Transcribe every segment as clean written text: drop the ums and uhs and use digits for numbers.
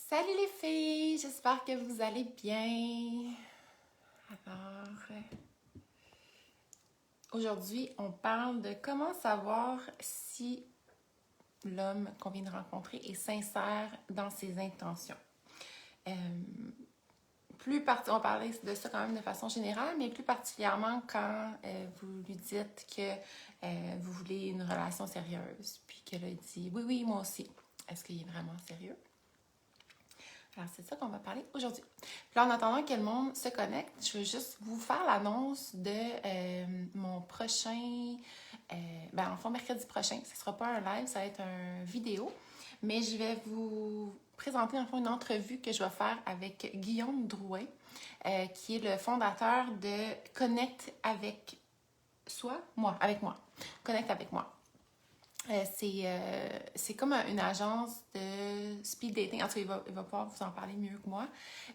Salut les filles, j'espère que vous allez bien. Alors, aujourd'hui, on parle de comment savoir si l'homme qu'on vient de rencontrer est sincère dans ses intentions. Euh, on parlait de ça quand même de façon générale, mais plus particulièrement quand vous lui dites que vous voulez une relation sérieuse, puis qu'elle a dit oui, oui, moi aussi. Est-ce qu'il est vraiment sérieux? Alors, c'est ça qu'on va parler aujourd'hui. Puis là, en attendant que le monde se connecte, je veux juste vous faire l'annonce de mon prochain... en fond, mercredi prochain. Ce ne sera pas un live, ça va être une vidéo. Mais je vais vous présenter, en fond, une entrevue que je vais faire avec Guillaume Drouin, qui est le fondateur de Connect avec avec moi. Connect avec moi. C'est comme une agence de speed dating. En tout cas, il va pouvoir vous en parler mieux que moi.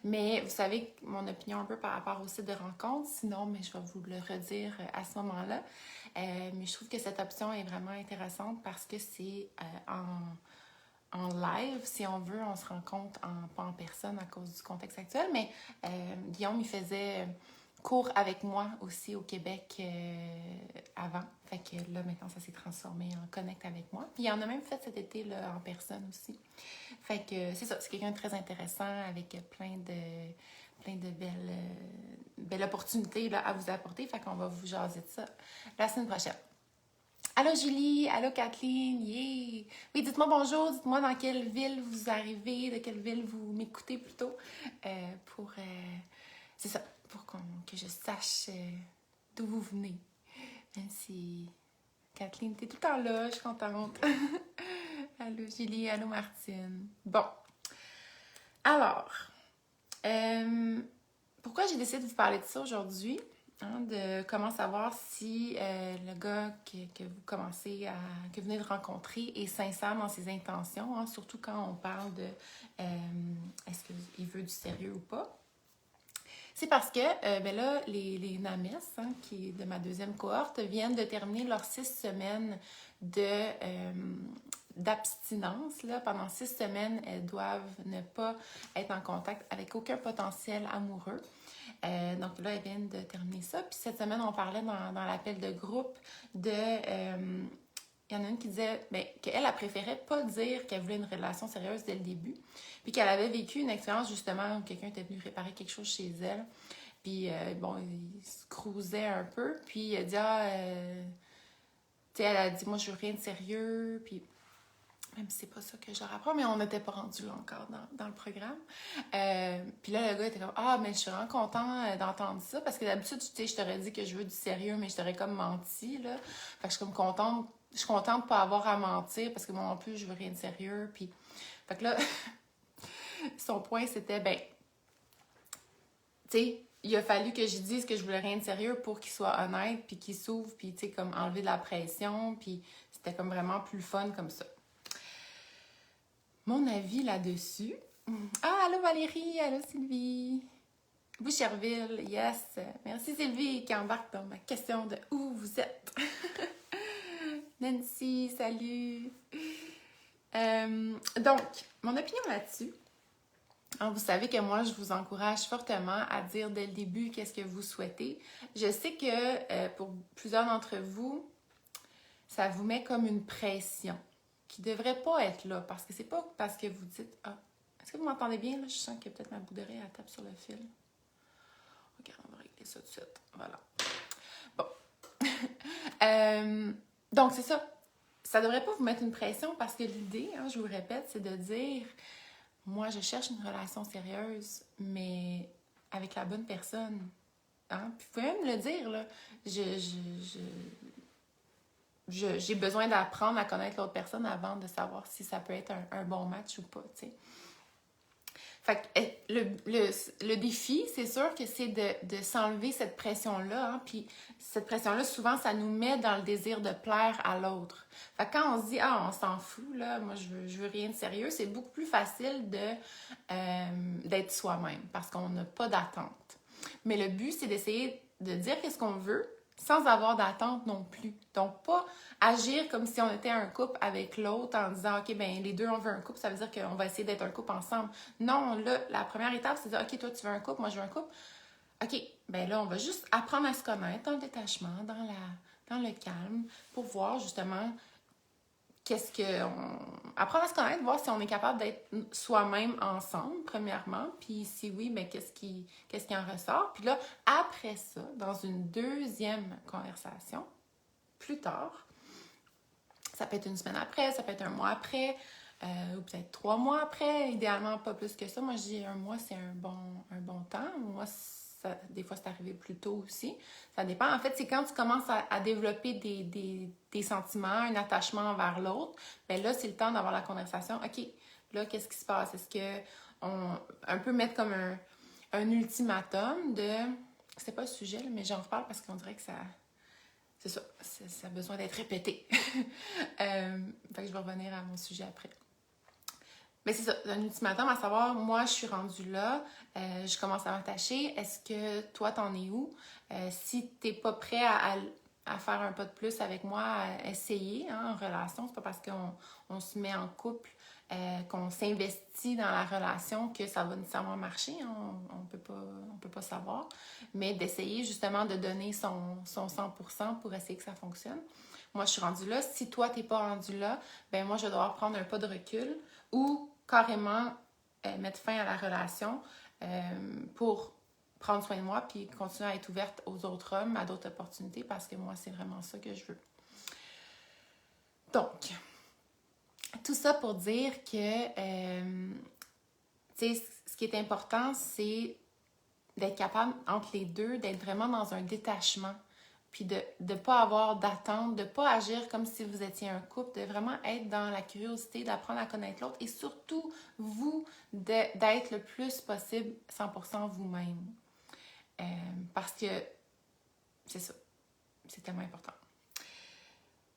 Mais vous savez mon opinion un peu par rapport au site de rencontre. Sinon, mais je vais vous le redire à ce moment-là. Mais je trouve que cette option est vraiment intéressante parce que c'est en live, si on veut. On se rencontre pas en personne à cause du contexte actuel. Mais Guillaume, il faisait cours avec moi aussi au Québec avant. Fait que là, maintenant, ça s'est transformé en connect avec moi. Puis il en a même fait cet été là, en personne aussi. Fait que c'est ça, c'est quelqu'un de très intéressant avec plein de belles opportunités là, à vous apporter. Fait qu'on va vous jaser de ça la semaine prochaine. Allô Julie, allô Kathleen, yeah! Oui, dites-moi bonjour, dites-moi dans quelle ville vous arrivez, de quelle ville vous m'écoutez plutôt, c'est ça, que je sache d'où vous venez. Même si Kathleen, t'es tout le temps là, je suis contente. Allô Julie, allô Martine. Bon, alors, pourquoi j'ai décidé de vous parler de ça aujourd'hui? De comment savoir si le gars que vous venez de rencontrer est sincère dans ses intentions, surtout quand on parle de est-ce qu'il veut du sérieux ou pas. C'est parce que les NAMES, qui est de ma deuxième cohorte, viennent de terminer leurs 6 semaines d'abstinence. Là. Pendant 6 semaines, elles doivent ne pas être en contact avec aucun potentiel amoureux. Donc là, elles viennent de terminer ça. Puis cette semaine, on parlait dans l'appel de groupe il y en a une qui disait qu'elle préférait pas dire qu'elle voulait une relation sérieuse dès le début. Puis qu'elle avait vécu une expérience justement où quelqu'un était venu réparer quelque chose chez elle. Puis il se cruisait un peu. Puis elle dit elle a dit moi je veux rien de sérieux. Puis même si c'est pas ça que je leur apprends, mais on n'était pas rendu là encore dans le programme. Puis là, le gars était comme mais je suis vraiment content d'entendre ça parce que d'habitude, je t'aurais dit que je veux du sérieux, mais je t'aurais comme menti, là. Fait que je suis comme contente. Je suis contente de pas avoir à mentir parce que moi non plus, je veux rien de sérieux. Puis, fait que là, son point, c'était, il a fallu que je dise que je voulais rien de sérieux pour qu'il soit honnête, puis qu'il s'ouvre, puis, comme enlever de la pression, puis c'était comme vraiment plus fun comme ça. Mon avis là-dessus. Allô Valérie, allô Sylvie. Boucherville, yes. Merci Sylvie qui embarque dans ma question de où vous êtes. Nancy, salut. Donc, mon opinion là-dessus. Vous savez que moi, je vous encourage fortement à dire dès le début qu'est-ce que vous souhaitez. Je sais que pour plusieurs d'entre vous, ça vous met comme une pression qui ne devrait pas être là parce que c'est pas parce que vous dites est-ce que vous m'entendez bien là? Je sens que peut-être ma bout d'oreille elle tape sur le fil. Ok, on va régler ça tout de suite. Voilà. Bon. Donc, c'est ça. Ça ne devrait pas vous mettre une pression parce que l'idée, je vous répète, c'est de dire moi, je cherche une relation sérieuse, mais avec la bonne personne. Puis vous pouvez même le dire, là. J'ai besoin d'apprendre à connaître l'autre personne avant de savoir si ça peut être un bon match ou pas, tu sais. Fait que le défi, c'est sûr que c'est de s'enlever cette pression-là. Puis cette pression-là, souvent, ça nous met dans le désir de plaire à l'autre. Fait que quand on se dit « on s'en fout, là, moi, je veux rien de sérieux », c'est beaucoup plus facile d'être soi-même parce qu'on n'a pas d'attente. Mais le but, c'est d'essayer de dire qu'est-ce qu'on veut sans avoir d'attente non plus. Donc, pas agir comme si on était un couple avec l'autre en disant, OK, ben les deux, on veut un couple, ça veut dire qu'on va essayer d'être un couple ensemble. Non, là, la première étape, c'est de dire, OK, toi, tu veux un couple, moi, je veux un couple. OK, ben là, on va juste apprendre à se connaître dans le détachement, dans le calme, pour voir justement apprendre à se connaître, voir si on est capable d'être soi-même ensemble, premièrement, puis si oui, ben qu'est-ce qui en ressort. Puis là, après ça, dans une deuxième conversation, plus tard, ça peut être une semaine après, ça peut être un mois après, ou peut-être 3 mois après, idéalement pas plus que ça. Moi, je dis un mois, c'est un bon temps. Moi, des fois, c'est arrivé plus tôt aussi. Ça dépend. En fait, c'est quand tu commences à développer des sentiments, un attachement envers l'autre, bien là, c'est le temps d'avoir la conversation. OK, là, qu'est-ce qui se passe? Est-ce un peu mettre comme un ultimatum de... C'est pas le sujet, là, mais j'en reparle parce qu'on dirait que ça... C'est ça, ça a besoin d'être répété. Fait que je vais revenir à mon sujet après. Mais c'est ça, un ultimatum à savoir, moi, je suis rendue là, je commence à m'attacher. Est-ce que toi, t'en es où? Si t'es pas prêt à faire un pas de plus avec moi, à essayer en relation, c'est pas parce qu'on se met en couple, qu'on s'investit dans la relation que ça va nécessairement marcher. Hein, on peut pas savoir. Mais d'essayer justement de donner son 100% pour essayer que ça fonctionne. Moi, je suis rendue là. Si toi, t'es pas rendu là, ben moi, je vais devoir prendre un pas de recul ou carrément mettre fin à la relation pour prendre soin de moi puis continuer à être ouverte aux autres hommes, à d'autres opportunités parce que moi, c'est vraiment ça que je veux. Donc, tout ça pour dire que, tu sais, ce qui est important, c'est d'être capable, entre les deux, d'être vraiment dans un détachement puis de ne pas avoir d'attente, de ne pas agir comme si vous étiez un couple, de vraiment être dans la curiosité, d'apprendre à connaître l'autre et surtout, vous, d'être le plus possible 100% vous-même. Parce que c'est ça, c'est tellement important.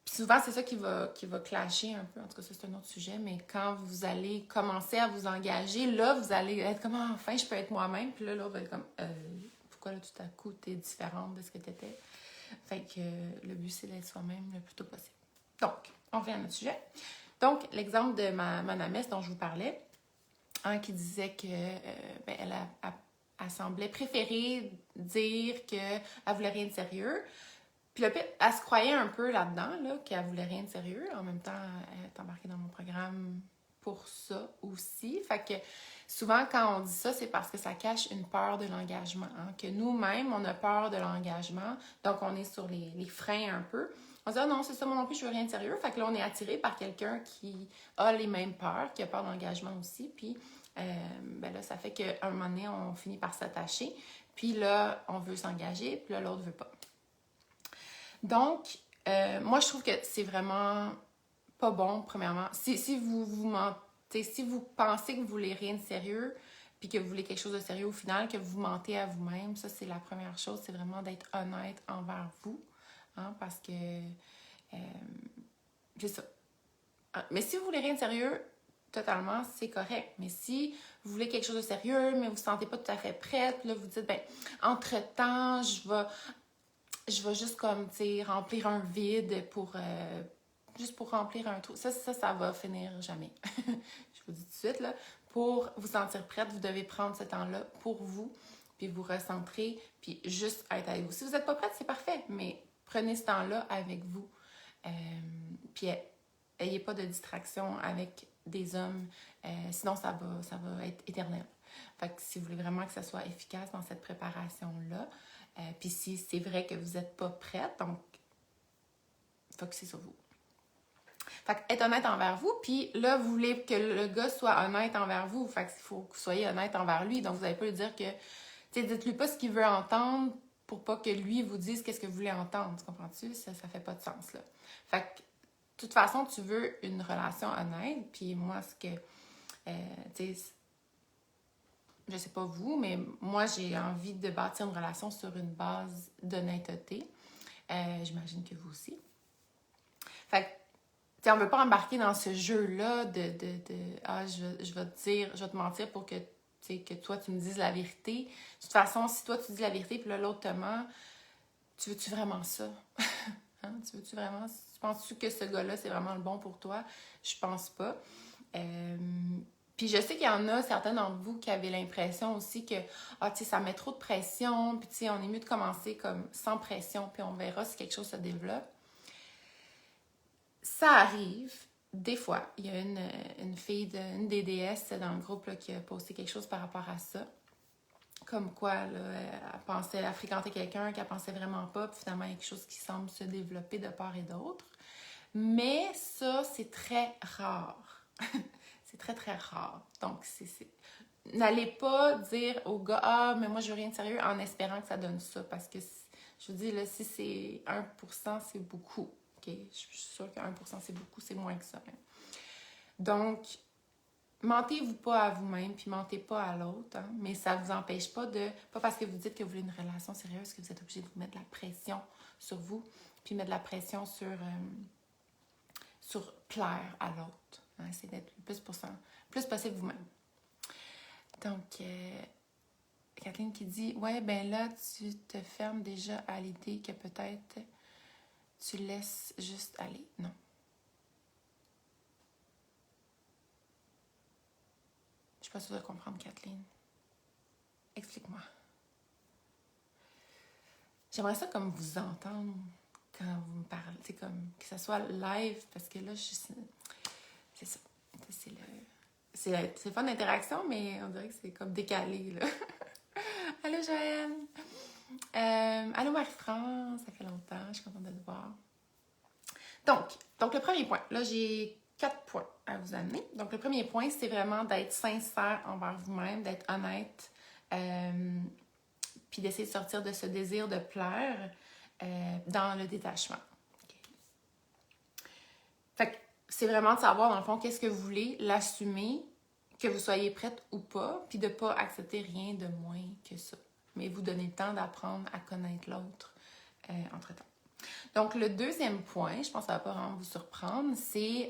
Puis souvent, c'est ça qui va clasher un peu, en tout cas, ça c'est un autre sujet, mais quand vous allez commencer à vous engager, là, vous allez être comme, ah, enfin, je peux être moi-même, puis là, l'autre va être comme, pourquoi là, tout à coup, t'es différente de ce que t'étais? Fait que le but, c'est d'être soi-même le plus tôt possible. Donc, on revient à notre sujet. Donc, l'exemple de ma amie dont je vous parlais, hein, qui disait que ben, elle semblait préférer dire qu'elle voulait rien de sérieux. Puis le pire, elle se croyait un peu là-dedans, là, qu'elle voulait rien de sérieux. En même temps, elle est embarquée dans mon programme pour ça aussi. Fait que souvent, quand on dit ça, c'est parce que ça cache une peur de l'engagement. Hein? Que nous-mêmes, on a peur de l'engagement. Donc, on est sur les freins un peu. On se dit, ah non, c'est ça, moi non plus, je veux rien de sérieux. Fait que là, on est attiré par quelqu'un qui a les mêmes peurs, qui a peur de l'engagement aussi. Puis, ben là, ça fait qu'à un moment donné, on finit par s'attacher. Puis là, on veut s'engager, puis là, l'autre veut pas. Donc, moi, je trouve que c'est vraiment pas bon, premièrement. Si vous mentez, si vous pensez que vous voulez rien de sérieux, puis que vous voulez quelque chose de sérieux au final, que vous mentez à vous-même, ça, c'est la première chose, c'est vraiment d'être honnête envers vous, hein, parce que c'est ça. Mais si vous voulez rien de sérieux, totalement, c'est correct. Mais si vous voulez quelque chose de sérieux, mais vous ne vous sentez pas tout à fait prête, là, vous dites, ben, entre-temps, je vais juste comme, tu sais, remplir un vide juste pour remplir un trou. Ça va finir jamais. Je vous dis tout de suite, là. Pour vous sentir prête, vous devez prendre ce temps-là pour vous, puis vous recentrer, puis juste être avec vous. Si vous n'êtes pas prête, c'est parfait, mais prenez ce temps-là avec vous. Puis ayez pas de distraction avec des hommes, sinon ça va être éternel. Fait que si vous voulez vraiment que ça soit efficace dans cette préparation-là, puis si c'est vrai que vous n'êtes pas prête, donc focussez sur vous. Fait que être honnête envers vous, puis là, vous voulez que le gars soit honnête envers vous. Fait qu'il faut que vous soyez honnête envers lui. Donc, vous n'allez pas lui dire que, tu sais, dites-lui pas ce qu'il veut entendre pour pas que lui vous dise qu'est-ce que vous voulez entendre. Tu comprends-tu? Ça fait pas de sens, là. Fait que, de toute façon, tu veux une relation honnête, puis moi, tu sais, je sais pas vous, mais moi, j'ai envie de bâtir une relation sur une base d'honnêteté. J'imagine que vous aussi. Fait que, tu sais, on veut pas embarquer dans ce jeu-là je vais te mentir pour que, tu sais, que toi, tu me dises la vérité. De toute façon, si toi, tu dis la vérité, puis là, l'autre te ment, Tu veux-tu vraiment ça? Hein? Tu veux-tu vraiment... Tu penses-tu que ce gars-là, c'est vraiment le bon pour toi? Je pense pas. Puis je sais qu'il y en a certains d'entre vous qui avaient l'impression aussi que ah, tu sais, ça met trop de pression, puis tu sais, on est mieux de commencer comme sans pression, puis on verra si quelque chose se développe. Ça arrive, des fois. Il y a une fille, une DDS dans le groupe là, qui a posté quelque chose par rapport à ça. Comme quoi, là, elle pensait, elle fréquentait quelqu'un qu'elle pensait vraiment pas, puis finalement, il y a quelque chose qui semble se développer de part et d'autre. Mais ça, c'est très rare. C'est très, très rare. Donc, n'allez pas dire au gars, ah, mais moi, je veux rien de sérieux en espérant que ça donne ça. Parce que, je vous dis, là, si c'est 1%, c'est beaucoup. OK? Je suis sûre que 1%, c'est beaucoup, c'est moins que ça. Même. Donc, mentez-vous pas à vous-même, puis mentez pas à l'autre, hein, mais ça vous empêche pas de... Pas parce que vous dites que vous voulez une relation sérieuse que vous êtes obligé de vous mettre de la pression sur vous, puis mettre de la pression sur plaire à l'autre. Hein, c'est d'être le plus possible vous-même. Donc, Kathleen qui dit « Ouais, ben là, tu te fermes déjà à l'idée que peut-être tu laisses juste aller. » Non. Je suis pas sûre de comprendre, Kathleen. Explique-moi. J'aimerais ça comme vous entendre quand vous me parlez. C'est comme que ça soit live, parce que là, c'est ça. C'est le fun d'interaction, mais on dirait que c'est comme décalé, là. Allô, Joanne! Allô, Marie-France! Ça fait longtemps, je suis contente de te voir. Donc le premier point. Là, j'ai 4 points à vous amener. Donc, le premier point, c'est vraiment d'être sincère envers vous-même, d'être honnête, puis d'essayer de sortir de ce désir de plaire dans le détachement. Okay. Fait que c'est vraiment de savoir, dans le fond, qu'est-ce que vous voulez, l'assumer, que vous soyez prête ou pas, puis de ne pas accepter rien de moins que ça. Mais vous donner le temps d'apprendre à connaître l'autre entre-temps. Donc, le deuxième point, je pense que ça ne va pas vraiment vous surprendre, c'est...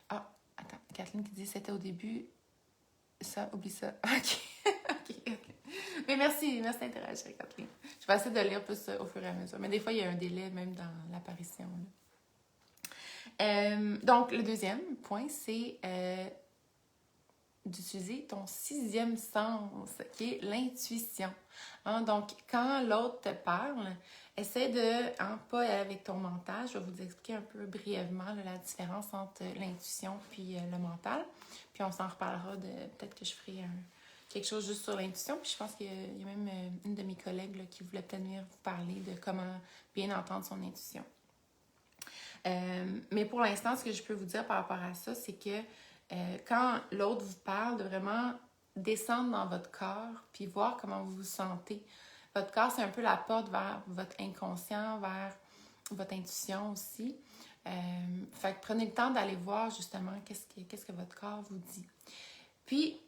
Ah, attends, Kathleen qui dit « C'était au début, ça, oublie ça. » OK. Mais merci d'interagir, Kathleen. Je vais essayer de lire plus au fur et à mesure. Mais des fois, il y a un délai même dans l'apparition. Donc, le deuxième point, c'est d'utiliser ton 6e sens, qui est l'intuition. Hein? Donc, quand l'autre te parle, essaie de, hein, pas avec ton mental, je vais vous expliquer un peu brièvement là, la différence entre l'intuition puis le mental. Puis on s'en reparlera peut-être que je ferai quelque chose juste sur l'intuition. Puis je pense qu'il y a même une de mes collègues là, qui voulait peut-être venir vous parler de comment bien entendre son intuition. Mais pour l'instant, ce que je peux vous dire par rapport à ça, c'est que quand l'autre vous parle, de vraiment descendre dans votre corps puis voir comment vous vous sentez. Votre corps, c'est un peu la porte vers votre inconscient, vers votre intuition aussi. Fait que prenez le temps d'aller voir justement qu'est-ce que votre corps vous dit. Puis,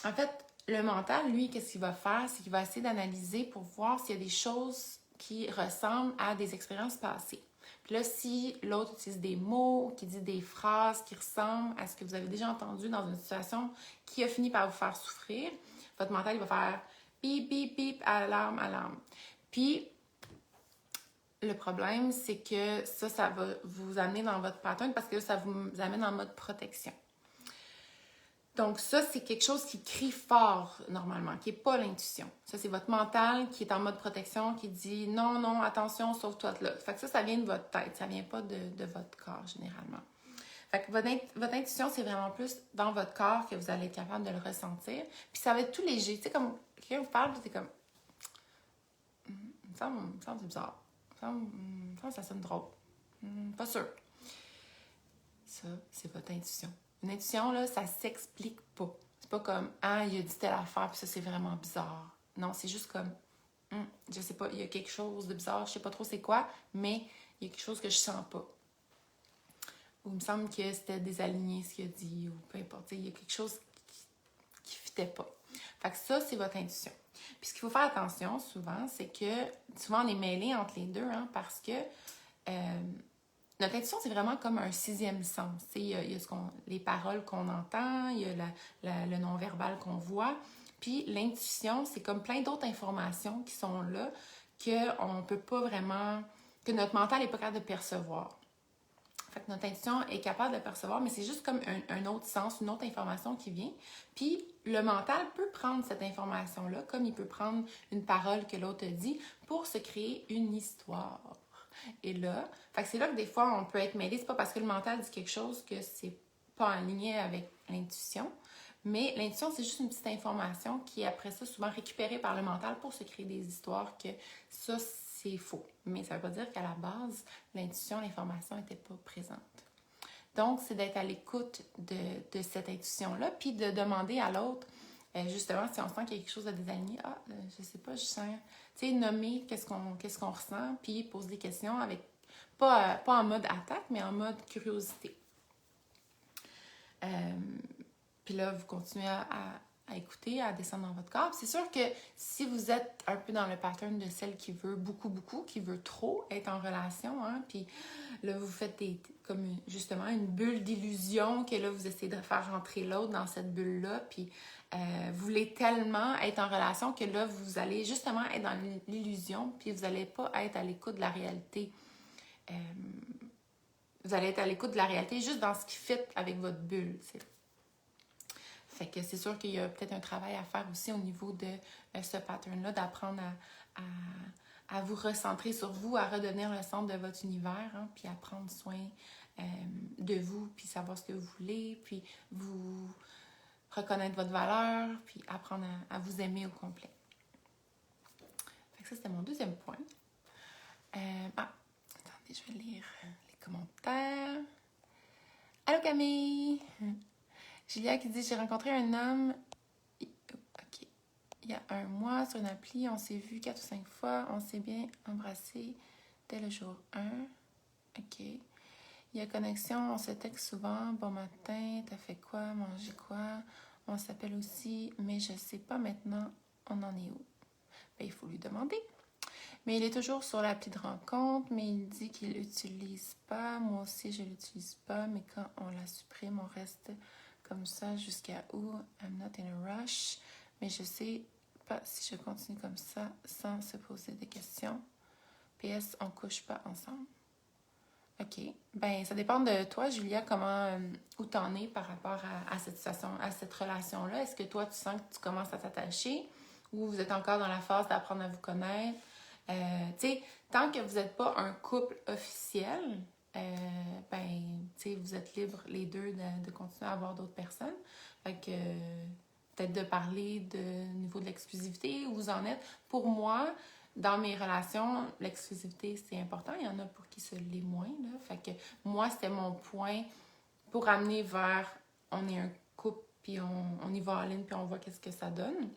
en fait, le mental, lui, qu'est-ce qu'il va faire? C'est qu'il va essayer d'analyser pour voir s'il y a des choses qui ressemblent à des expériences passées. Puis là, si l'autre utilise des mots, qui dit des phrases qui ressemblent à ce que vous avez déjà entendu dans une situation qui a fini par vous faire souffrir, votre mental, il va faire bip, bip, bip, alarme, alarme. Puis, le problème, c'est que ça va vous amener dans votre pattern parce que ça vous amène en mode protection. Donc ça, c'est quelque chose qui crie fort normalement, qui n'est pas l'intuition. Ça, c'est votre mental qui est en mode protection, qui dit non, non, attention, sauve-toi de là. Fait que ça vient de votre tête, ça vient pas de votre corps généralement. Fait que votre intuition, c'est vraiment plus dans votre corps que vous allez être capable de le ressentir. Puis ça va être tout léger. Tu sais, comme quelqu'un vous parle, c'est comme... Il me semble que c'est bizarre. Il me semble que ça sonne drôle. Pas sûr. Ça, c'est votre intuition. Une intuition, là, ça s'explique pas. C'est pas comme « Ah, il a dit telle affaire, puis ça, c'est vraiment bizarre. » Non, c'est juste comme « Je sais pas, il y a quelque chose de bizarre, je sais pas trop c'est quoi, mais il y a quelque chose que je sens pas. » Ou il me semble que c'était désaligné ce qu'il a dit, ou peu importe. Il y a quelque chose qui fitait pas. Fait que ça, c'est votre intuition. Puis ce qu'il faut faire attention, souvent, c'est que souvent, on est mêlé entre les deux, hein, parce que notre intuition, c'est vraiment comme un 6e sens. Il y a les paroles qu'on entend, il y a le non-verbal qu'on voit. Puis l'intuition, c'est comme plein d'autres informations qui sont là, qu'on ne peut pas vraiment, que notre mental n'est pas capable de percevoir. Fait que notre intuition est capable de percevoir, mais c'est juste comme un autre sens, une autre information qui vient. Puis le mental peut prendre cette information-là, comme il peut prendre une parole que l'autre dit, pour se créer une histoire. Et là, fait que c'est là que des fois on peut être mêlé. C'est pas parce que le mental dit quelque chose que c'est pas en lien avec l'intuition. Mais l'intuition, c'est juste une petite information qui est après ça souvent récupérée par le mental pour se créer des histoires que ça, c'est faux. Mais ça ne veut pas dire qu'à la base, l'intuition, l'information n'était pas présente. Donc, c'est d'être à l'écoute de cette intuition-là, puis de demander à l'autre, justement, si on sent qu'il y a quelque chose de désaligné, je sais pas, je sens, tu sais, nommer qu'est-ce qu'on ressent, puis poser des questions avec, pas en mode attaque, mais en mode curiosité. Puis là, vous continuez à écouter, à descendre dans votre corps. Puis c'est sûr que si vous êtes un peu dans le pattern de celle qui veut beaucoup, qui veut trop être en relation, hein, puis là, vous faites justement une bulle d'illusion que là, vous essayez de faire rentrer l'autre dans cette bulle-là, puis vous voulez tellement être en relation que là, vous allez justement être dans l'illusion, puis vous n'allez pas être à l'écoute de la réalité. Vous allez être à l'écoute de la réalité juste dans ce qui fit avec votre bulle, tu sais. Fait que c'est sûr qu'il y a peut-être un travail à faire aussi au niveau de ce pattern-là, d'apprendre à vous recentrer sur vous, à redevenir le centre de votre univers, hein, puis à prendre soin de vous, puis savoir ce que vous voulez, puis vous reconnaître votre valeur, puis apprendre à vous aimer au complet. Fait que ça, c'était mon deuxième point. Attendez, je vais lire les commentaires. Allô Camille! Julia qui dit « J'ai rencontré un homme il y a 1 mois sur une appli. On s'est vu 4 ou 5 fois. On s'est bien embrassé dès le jour 1. OK. Il y a connexion. On se texte souvent. Bon matin. T'as fait quoi? Mangé quoi? On s'appelle aussi. Mais je sais pas maintenant. On en est où? Ben, il faut lui demander. Mais il est toujours sur l'appli de rencontre. Mais il dit qu'il l'utilise pas. Moi aussi, je l'utilise pas. Mais quand on la supprime, on reste... comme ça jusqu'à où I'm not in a rush, mais je sais pas si je continue comme ça sans se poser des questions. PS, on couche pas ensemble. OK. Ben, ça dépend de toi, Julia, où t'en es par rapport à cette situation, à cette relation-là. Est-ce que toi, tu sens que tu commences à t'attacher ou vous êtes encore dans la phase d'apprendre à vous connaître? Tu sais, tant que vous n'êtes pas un couple officiel, vous êtes libres les deux de continuer à avoir d'autres personnes. Fait que peut-être de parler au niveau de l'exclusivité, où vous en êtes. Pour moi, dans mes relations, l'exclusivité, c'est important. Il y en a pour qui ça l'est moins, là. Fait que moi, c'était mon point pour amener vers on est un couple, puis on y va en ligne, puis on voit qu'est-ce que ça donne.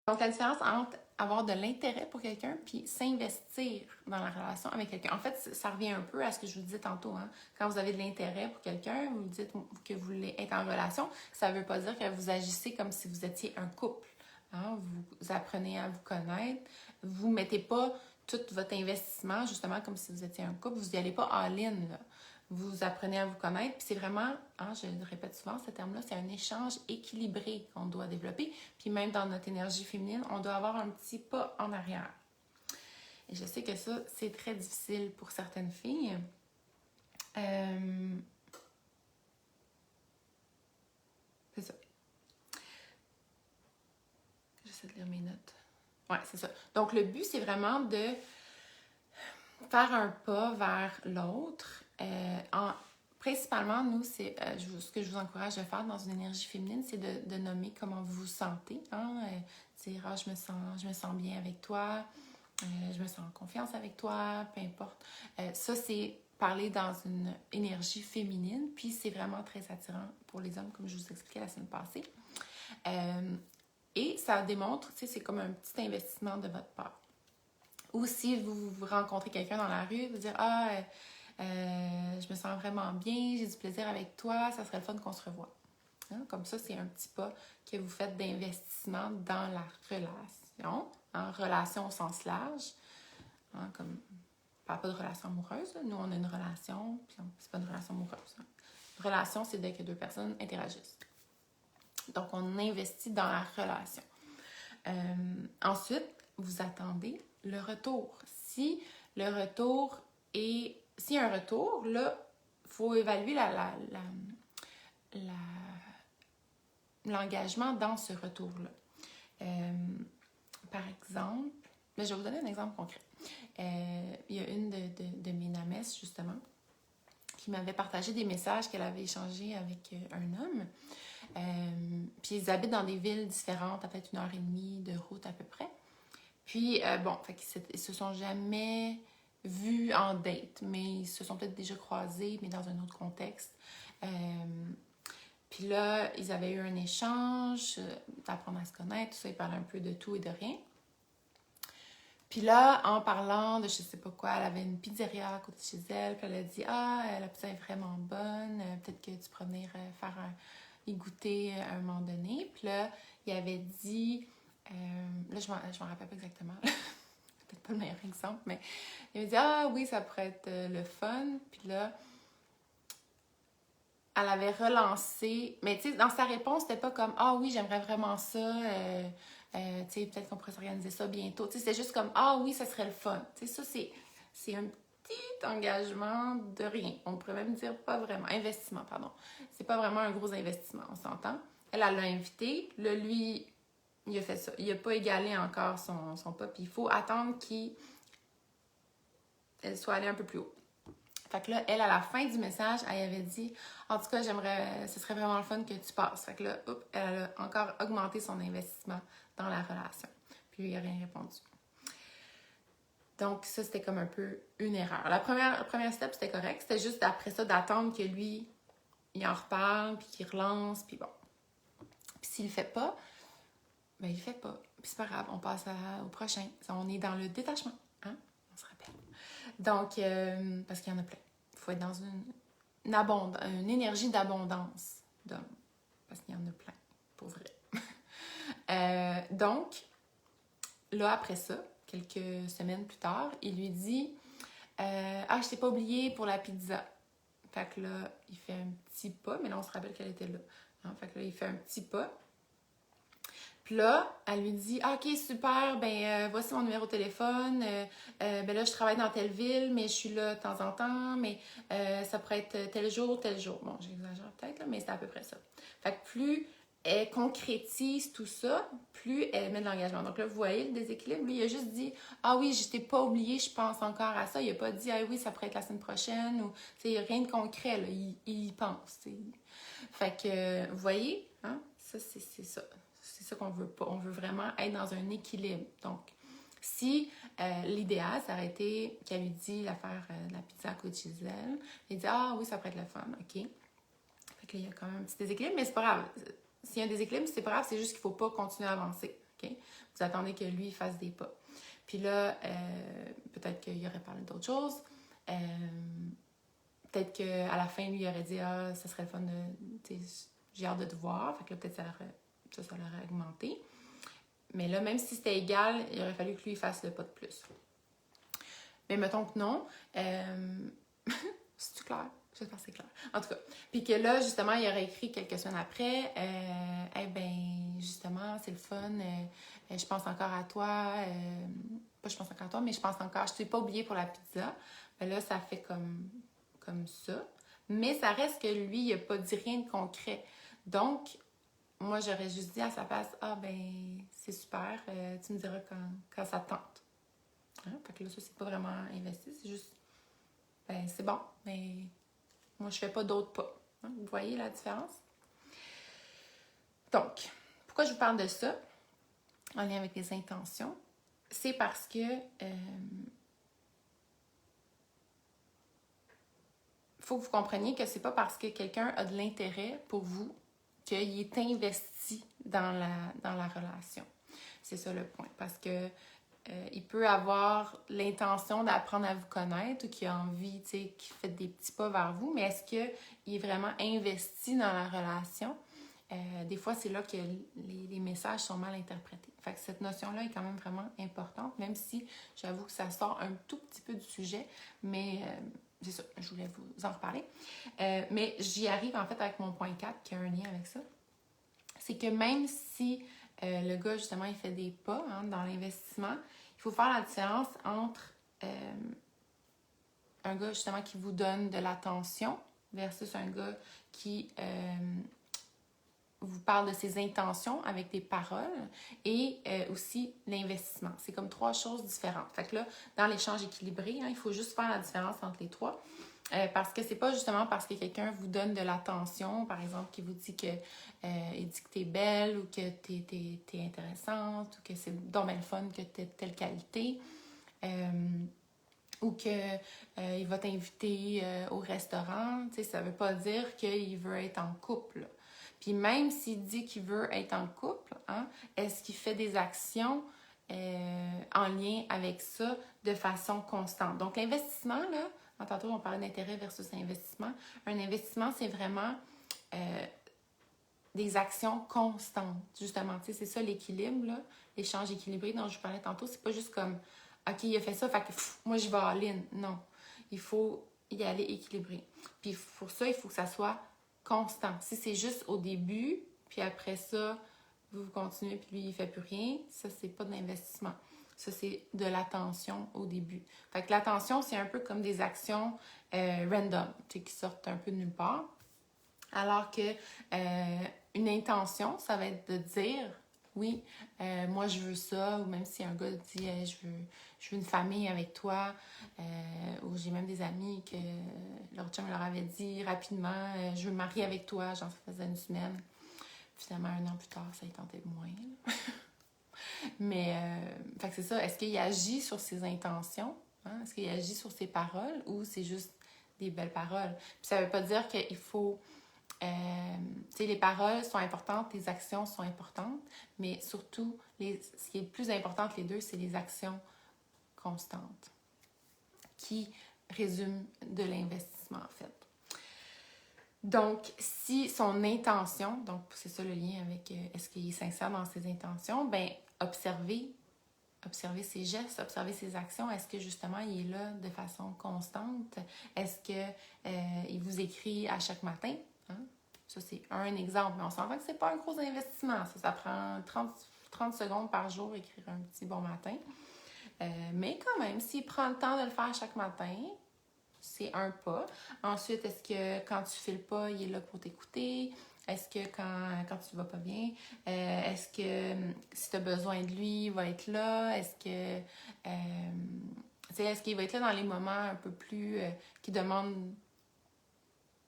Donc, la différence entre avoir de l'intérêt pour quelqu'un puis s'investir dans la relation avec quelqu'un. En fait, ça revient un peu à ce que je vous disais tantôt. Hein? Quand vous avez de l'intérêt pour quelqu'un, vous dites que vous voulez être en relation, ça ne veut pas dire que vous agissez comme si vous étiez un couple. Hein? Vous apprenez à vous connaître. Vous ne mettez pas tout votre investissement justement comme si vous étiez un couple. Vous n'y allez pas all-in, là. Vous apprenez à vous connaître, puis c'est vraiment, hein, je le répète souvent, ce terme-là, c'est un échange équilibré qu'on doit développer. Puis même dans notre énergie féminine, on doit avoir un petit pas en arrière. Et je sais que ça, c'est très difficile pour certaines filles. C'est ça. J'essaie de lire mes notes. Ouais, c'est ça. Donc, le but, c'est vraiment de faire un pas vers l'autre. Principalement, nous, c'est ce que je vous encourage à faire dans une énergie féminine, c'est de nommer comment vous vous sentez. Hein? Dire, je me sens bien avec toi, je me sens en confiance avec toi, peu importe. Ça, c'est parler dans une énergie féminine, puis c'est vraiment très attirant pour les hommes, comme je vous expliquais la semaine passée. Et ça démontre, tu sais, c'est comme un petit investissement de votre part. Ou si vous rencontrez quelqu'un dans la rue, vous dire « je me sens vraiment bien, j'ai du plaisir avec toi, ça serait le fun qu'on se revoie. Hein? » Comme ça, c'est un petit pas que vous faites d'investissement dans la relation, en relation au sens large. Hein? Comme, on parle pas de relation amoureuse, là. Nous, on a une relation, puis c'est pas une relation amoureuse. Hein? Une relation, c'est dès que deux personnes interagissent. Donc, on investit dans la relation. Ensuite, vous attendez le retour. Si le retour est... S'il y a un retour, là, il faut évaluer l'engagement dans ce retour-là. Par exemple, je vais vous donner un exemple concret. Il y a une de mes namesses, justement, qui m'avait partagé des messages qu'elle avait échangés avec un homme. Puis ils habitent dans des villes différentes, à peut-être 1h30 de route à peu près. Puis, fait qu'ils se sont jamais vus en date, mais ils se sont peut-être déjà croisés, mais dans un autre contexte. Puis là, ils avaient eu un échange, d'apprendre à se connaître, tout ça, ils parlaient un peu de tout et de rien. Puis là, en parlant de je sais pas quoi, elle avait une pizzeria à côté de chez elle, puis elle a dit « Ah, la pizza est vraiment bonne, peut-être que tu pourrais venir y goûter à un moment donné. » Puis là, il avait dit, là, je m'en rappelle pas exactement, peut-être pas le meilleur exemple, mais il avait dit « Ah oui, ça pourrait être le fun. » Puis là, elle avait relancé, mais tu sais, dans sa réponse, c'était pas comme « Ah oui, j'aimerais vraiment ça, tu sais, peut-être qu'on pourrait s'organiser ça bientôt. » Tu sais, c'était juste comme « Ah oui, ça serait le fun. » Tu sais, ça, c'est un petit engagement de rien. On pourrait même dire pas vraiment. Investissement, pardon. C'est pas vraiment un gros investissement, on s'entend. Elle l'a invité. Là, lui, il a fait ça. Il a pas égalé encore son pas. Puis il faut attendre qu'elle soit allée un peu plus haut. Fait que là, elle, à la fin du message, elle avait dit « En tout cas, ce serait vraiment le fun que tu passes. » Fait que là, elle a encore augmenté son investissement dans la relation. Puis lui, il n'a rien répondu. Donc, ça, c'était comme un peu une erreur. La première step, c'était correct. C'était juste après ça d'attendre que lui, il en reparle, puis qu'il relance, puis bon. Puis s'il le fait pas, ben il le fait pas. Puis c'est pas grave, on passe au prochain. On est dans le détachement, hein? On se rappelle. Donc, parce qu'il y en a plein. Il faut être dans une énergie d'abondance d'hommes. Parce qu'il y en a plein, pour vrai. Donc, là, après ça, quelques semaines plus tard, il lui dit « Ah, je t'ai pas oublié pour la pizza. » Fait que là, il fait un petit pas, mais là, on se rappelle qu'elle était là. Hein? Fait que là, il fait un petit pas. Puis là, elle lui dit « Ah, ok, super, voici mon numéro de téléphone. Ben là, je travaille dans telle ville, mais je suis là de temps en temps, mais ça pourrait être tel jour, tel jour. » Bon, j'exagère peut-être, là, mais c'est à peu près ça. Fait que plus elle concrétise tout ça, plus elle met de l'engagement. Donc là, vous voyez le déséquilibre. Lui, il a juste dit « Ah oui, je t'ai pas oublié, je pense encore à ça. » Il a pas dit « Ah oui, ça pourrait être la semaine prochaine. » Ou, il n'y a rien de concret, là. Il y pense. T'sais. Fait que, vous voyez, hein? Ça, c'est ça. C'est ça qu'on veut pas. On veut vraiment être dans un équilibre. Donc, si l'idéal, ça aurait été qu'elle lui dit l'affaire de la pizza à côté de chez elle, elle dit « Ah oui, ça pourrait être le fun. » OK. Fait que là, il y a quand même un petit déséquilibre, mais c'est pas grave. S'il y a un déséquilibre, c'est pas grave, c'est juste qu'il faut pas continuer à avancer. Okay? Vous attendez que lui fasse des pas. Puis là, peut-être qu'il aurait parlé d'autres choses. Peut-être qu'à la fin, lui, il aurait dit « Ah, ça serait le fun de... j'ai hâte de te voir. » Fait que là, peut-être ça l'aurait augmenté. Mais là, même si c'était égal, il aurait fallu que lui fasse le pas de plus. Mais mettons que non. C'est-tu clair? J'espère que c'est clair. En tout cas. Puis que là, justement, il aurait écrit quelques semaines après, justement, c'est le fun, je pense encore à toi, pas je pense encore à toi, mais je pense encore, je t'ai pas oublié pour la pizza. Ben là, ça fait comme ça. Mais ça reste que lui, il a pas dit rien de concret. Donc, moi, j'aurais juste dit à sa place, ah c'est super, tu me diras quand ça te tente. Hein? Fait que là, ça, c'est pas vraiment investi, c'est juste, c'est bon, mais moi, je fais pas d'autres pas. Hein? Vous voyez la différence? Donc, pourquoi je vous parle de ça, en lien avec les intentions? C'est parce que faut que vous compreniez que c'est pas parce que quelqu'un a de l'intérêt pour vous qu'il est investi dans la relation. C'est ça le point. Parce que il peut avoir l'intention d'apprendre à vous connaître ou qu'il a envie, tu sais, qu'il fait des petits pas vers vous, mais est-ce qu'il est vraiment investi dans la relation? Des fois, c'est là que les messages sont mal interprétés. Fait que cette notion-là est quand même vraiment importante, même si j'avoue que ça sort un tout petit peu du sujet, mais c'est ça, je voulais vous en reparler. Mais j'y arrive en fait avec mon point 4 qui a un lien avec ça. C'est que même si le gars, justement, il fait des pas dans l'investissement, il faut faire la différence entre un gars justement qui vous donne de l'attention versus un gars qui vous parle de ses intentions avec des paroles et aussi l'investissement. C'est comme 3 choses différentes. Fait que là, dans l'échange équilibré, il faut juste faire la différence entre les 3. Parce que c'est pas justement parce que quelqu'un vous donne de l'attention, par exemple, qui vous dit que il dit que t'es belle ou que t'es intéressante ou que c'est donc bien le fun que t'as telle qualité. Ou qu'il va t'inviter au restaurant, tu sais, ça veut pas dire qu'il veut être en couple. Puis même s'il dit qu'il veut être en couple, hein, est-ce qu'il fait des actions en lien avec ça de façon constante? Donc l'investissement, là, tantôt on parlait d'intérêt versus investissement. Un investissement, c'est vraiment des actions constantes, justement. Tu sais, c'est ça l'équilibre, là, l'échange équilibré dont je vous parlais tantôt. C'est pas juste comme OK, il a fait ça, fait que moi, je vais all-in. Non. Il faut y aller équilibré. Puis pour ça, il faut que ça soit constant. Si c'est juste au début, puis après ça, vous continuez, puis lui, il fait plus rien, ça, c'est pas de l'investissement. Ça, c'est de l'attention au début. Fait que l'attention, c'est un peu comme des actions random, tu sais, qui sortent un peu de nulle part. Alors que une intention, ça va être de dire oui, moi je veux ça, ou même si un gars dit je veux une famille avec toi, ou j'ai même des amis que leur chum leur avait dit rapidement je veux me marier avec toi, j'en faisais une semaine. Finalement, 1 an plus tard, ça y tentait moins. Mais, fait que c'est ça, est-ce qu'il agit sur ses intentions? Hein? Est-ce qu'il agit sur ses paroles ou c'est juste des belles paroles? Puis ça veut pas dire qu'il faut. Les paroles sont importantes, les actions sont importantes, mais surtout, ce qui est le plus important entre les deux, c'est les actions constantes qui résument de l'investissement, en fait. Donc, si son intention, donc c'est ça le lien avec est-ce qu'il est sincère dans ses intentions, bien, observer ses gestes, observer ses actions. Est-ce que justement il est là de façon constante? Est-ce qu'il vous écrit à chaque matin? Hein? Ça, c'est un exemple, mais on s'entend que c'est pas un gros investissement. Ça prend 30 secondes par jour écrire un petit bon matin. Mais quand même, s'il prend le temps de le faire chaque matin, c'est un pas. Ensuite, est-ce que quand tu files pas, il est là pour t'écouter? Est-ce que quand tu vas pas bien, est-ce que si tu as besoin de lui, il va être là? Est-ce qu'il va être là dans les moments un peu plus qui demandent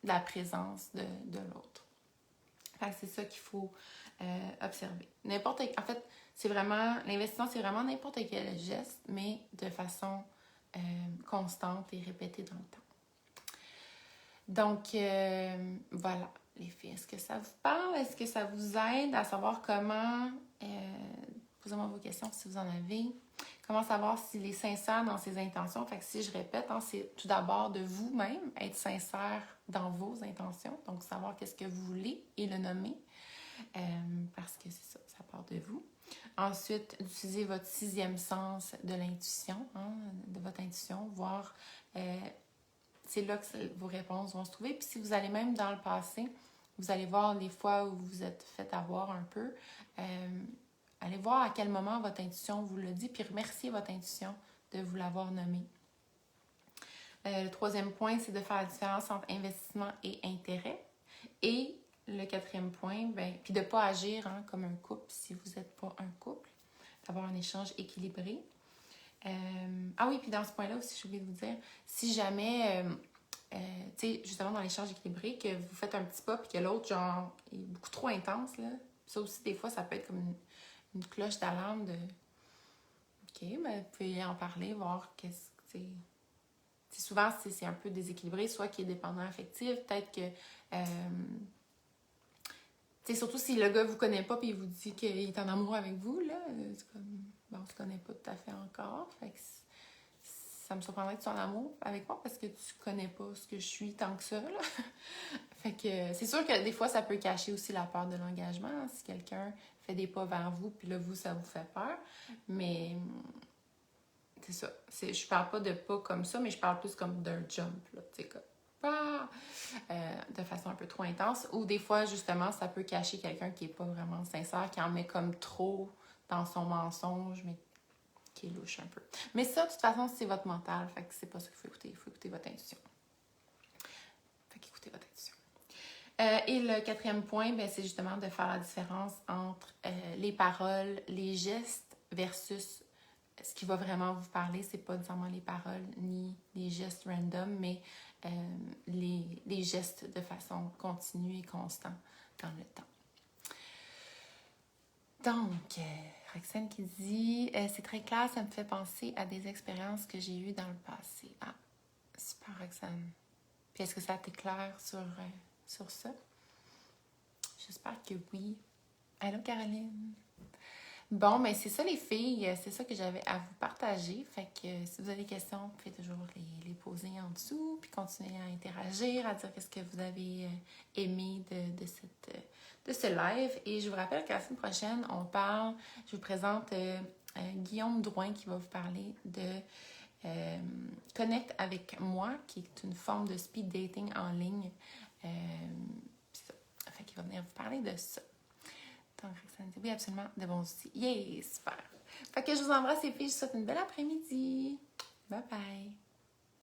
la présence de l'autre? Fait que c'est ça qu'il faut observer. En fait, c'est vraiment, l'investissement, c'est vraiment n'importe quel geste, mais de façon constante et répétée dans le temps. Donc, voilà, les filles. Est-ce que ça vous parle? Est-ce que ça vous aide à savoir comment... posez-moi vos questions si vous en avez. Comment savoir s'il est sincère dans ses intentions? Fait que si je répète, hein, c'est tout d'abord de vous-même, être sincère dans vos intentions. Donc, savoir qu'est-ce que vous voulez et le nommer. Parce que c'est ça, ça part de vous. Ensuite, d'utiliser votre 6e sens de l'intuition, hein, de votre intuition, voir... c'est là que vos réponses vont se trouver. Puis si vous allez même dans le passé, vous allez voir les fois où vous vous êtes fait avoir un peu. Allez voir à quel moment votre intuition vous le dit, puis remerciez votre intuition de vous l'avoir nommé. Le 3e point, c'est de faire la différence entre investissement et intérêt. Et le 4e point, puis de ne pas agir comme un couple si vous n'êtes pas un couple, d'avoir un échange équilibré. Ah oui, puis dans ce point-là aussi, j'ai oublié de vous dire, si jamais, tu sais, justement dans l'échange équilibré, que vous faites un petit pas puis que l'autre, genre, est beaucoup trop intense, là, ça aussi, des fois, ça peut être comme une cloche d'alarme de OK, mais vous pouvez en parler, voir qu'est-ce que c'est. Souvent, c'est un peu déséquilibré, soit qui est dépendant affectif, peut-être que. Surtout si le gars vous connaît pas et il vous dit qu'il est en amour avec vous, là, c'est comme. Bon, on se connaît pas tout à fait encore. Fait que ça me surprendrait que tu sois en amour avec moi parce que tu connais pas ce que je suis tant que ça, là. Fait que c'est sûr que des fois, ça peut cacher aussi la peur de l'engagement. Hein, si quelqu'un fait des pas vers vous, puis là, vous, ça vous fait peur. Mais c'est ça. Je parle pas de pas comme ça, mais je parle plus comme d'un jump, là. Tu sais, comme de façon un peu trop intense. Ou des fois, justement, ça peut cacher quelqu'un qui est pas vraiment sincère, qui en met comme trop dans son mensonge, mais qui est louche un peu. Mais ça, de toute façon, c'est votre mental, fait que c'est pas ça qu'il faut écouter. Il faut écouter votre intuition. Fait qu'écoutez votre intuition. Et le quatrième point, ben, c'est justement de faire la différence entre les paroles, les gestes versus ce qui va vraiment vous parler. C'est pas nécessairement les paroles ni les gestes random, mais les gestes de façon continue et constante dans le temps. Donc, Roxane qui dit c'est très clair, ça me fait penser à des expériences que j'ai eues dans le passé. Ah, super, Roxane. Puis est-ce que ça t'éclaire sur ça? J'espère que oui. Allô, Caroline? Bon, mais c'est ça les filles, c'est ça que j'avais à vous partager. Fait que si vous avez des questions, vous pouvez toujours les poser en dessous, puis continuer à interagir, à dire qu'est-ce que vous avez aimé de ce live. Et je vous rappelle qu'à la semaine prochaine, je vous présente Guillaume Drouin qui va vous parler de Connect avec moi, qui est une forme de speed dating en ligne. C'est ça. Fait qu'il va venir vous parler de ça. Donc, Roxane dit oui, absolument, de bons outils. Yeah, super. Fait que je vous embrasse les filles, je vous souhaite une belle après-midi. Bye bye.